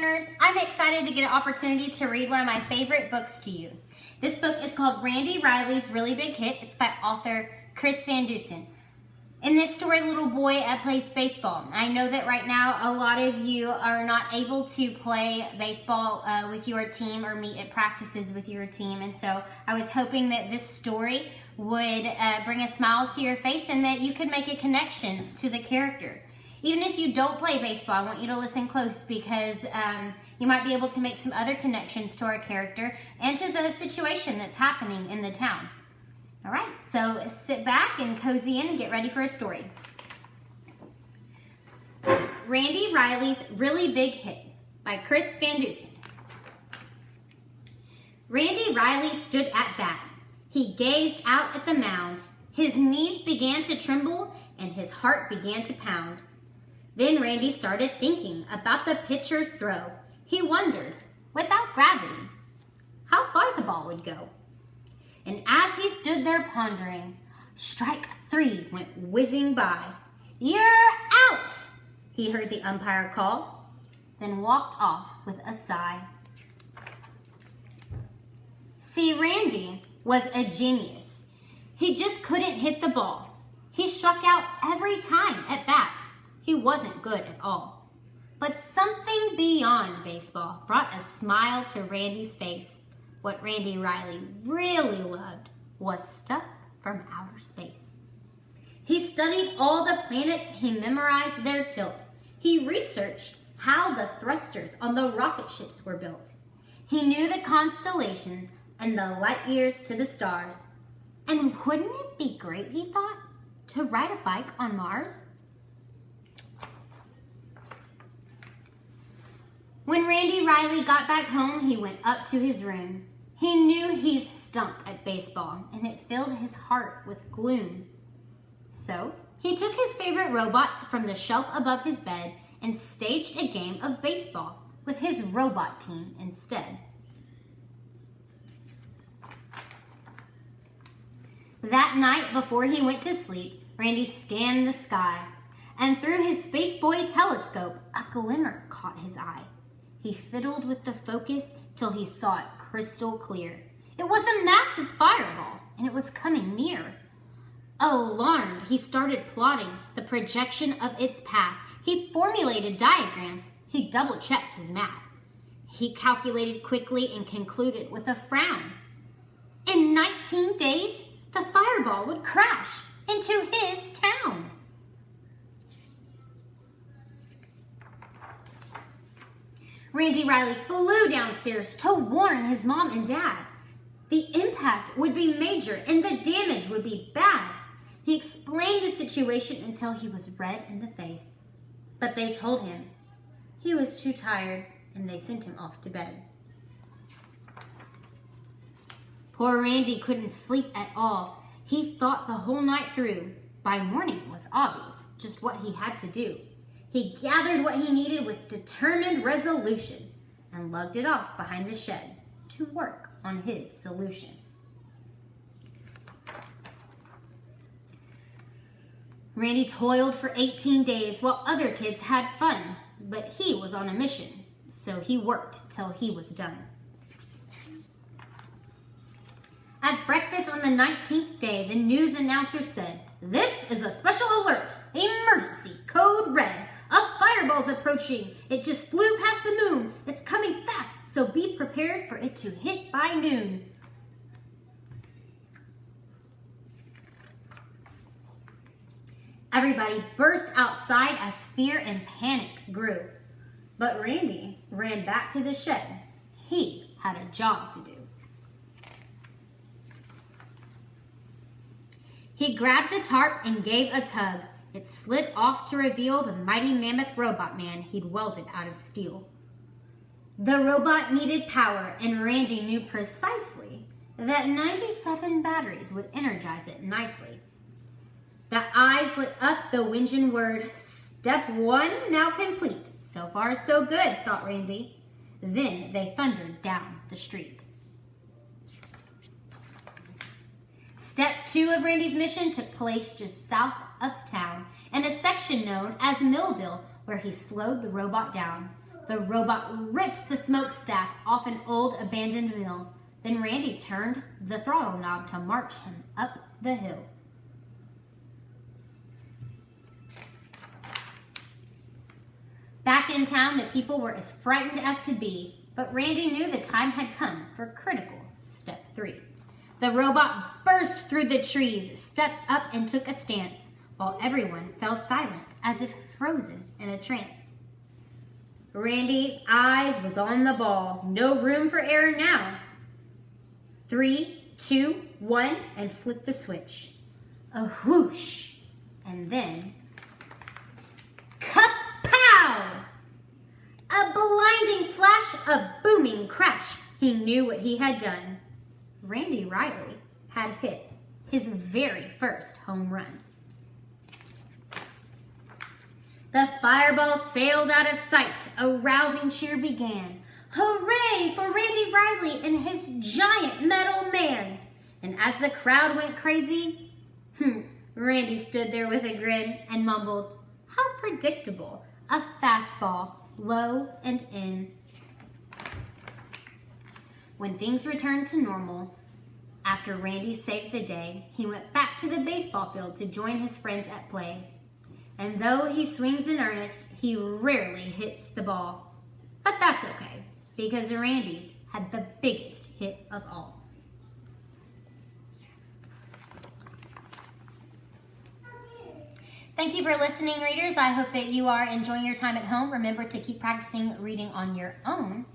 learners, I'm excited to get an opportunity to read one of my favorite books to you. This book is called Randy Riley's Really Big Hit. It's by author Chris Van Dusen. In this story, a little boy plays baseball. I know that right now a lot of you are not able to play baseball with your team or meet at practices with your team, and so I was hoping that this story would bring a smile to your face and that you could make a connection to the character. Even if you don't play baseball, I want you to listen close because you might be able to make some other connections to our character and to the situation that's happening in the town. All right, so sit back and cozy in and get ready for a story. Randy Riley's Really Big Hit by Chris Van Dusen. Randy Riley stood at bat. He gazed out at the mound. His knees began to tremble and his heart began to pound. Then Randy started thinking about the pitcher's throw. He wondered, without gravity, how far the ball would go. And as he stood there pondering, strike 3 went whizzing by. "You're out," he heard the umpire call, then walked off with a sigh. See, Randy was a genius. He just couldn't hit the ball. He struck out every time at bat. He wasn't good at all. But something beyond baseball brought a smile to Randy's face. What Randy Riley really loved was stuff from outer space. He studied all the planets, he memorized their tilt. He researched how the thrusters on the rocket ships were built. He knew the constellations and the light years to the stars. And wouldn't it be great, he thought, to ride a bike on Mars? When Randy Riley got back home, he went up to his room. He knew he stunk at baseball, and it filled his heart with gloom. So he took his favorite robots from the shelf above his bed and staged a game of baseball with his robot team instead. That night, before he went to sleep, Randy scanned the sky, and through his Space Boy telescope, a glimmer caught his eye. He fiddled with the focus till he saw it crystal clear. It was a massive fireball, and it was coming near. Alarmed, he started plotting the projection of its path. He formulated diagrams. He double-checked his math. He calculated quickly and concluded with a frown. In 19 days, the fireball would crash into his town. Randy Riley flew downstairs to warn his mom and dad. The impact would be major and the damage would be bad. He explained the situation until he was red in the face. But they told him he was too tired and they sent him off to bed. Poor Randy couldn't sleep at all. He thought the whole night through. By morning it was obvious just what he had to do. He gathered what he needed with determined resolution and lugged it off behind the shed to work on his solution. Randy toiled for 18 days while other kids had fun, but he was on a mission, so he worked till he was done. At breakfast on the 19th day, the news announcer said, "This is a special alert, emergency, code red. A fireball's approaching. It just flew past the moon. It's coming fast, so be prepared for it to hit by noon." Everybody burst outside as fear and panic grew. But Randy ran back to the shed. He had a job to do. He grabbed the tarp and gave a tug. It slid off to reveal the mighty mammoth robot man he'd welded out of steel. The robot needed power, and Randy knew precisely that 97 batteries would energize it nicely. The eyes lit up the whinging word, "Step 1 now complete. So far so good," thought Randy. Then they thundered down the street. Step 2 of Randy's mission took place just south of town, in a section known as Millville, where he slowed the robot down. The robot ripped the smokestack off an old abandoned mill. Then Randy turned the throttle knob to march him up the hill. Back in town, the people were as frightened as could be, but Randy knew the time had come for critical step 3. The robot burst through the trees, stepped up and took a stance, while everyone fell silent as if frozen in a trance. Randy's eyes was on the ball. No room for error now. 3, 2, 1, and flip the switch. A whoosh, and then kapow! A blinding flash, a booming crash. He knew what he had done. Randy Riley had hit his very first home run. The fireball sailed out of sight. A rousing cheer began. Hooray for Randy Riley and his giant metal man. And as the crowd went crazy, Randy stood there with a grin and mumbled, how predictable, a fastball, low and in. When things returned to normal, after Randy saved the day, he went back to the baseball field to join his friends at play. And though he swings in earnest, he rarely hits the ball. But that's okay, because Randy's had the biggest hit of all. Thank you for listening, readers. I hope that you are enjoying your time at home. Remember to keep practicing reading on your own.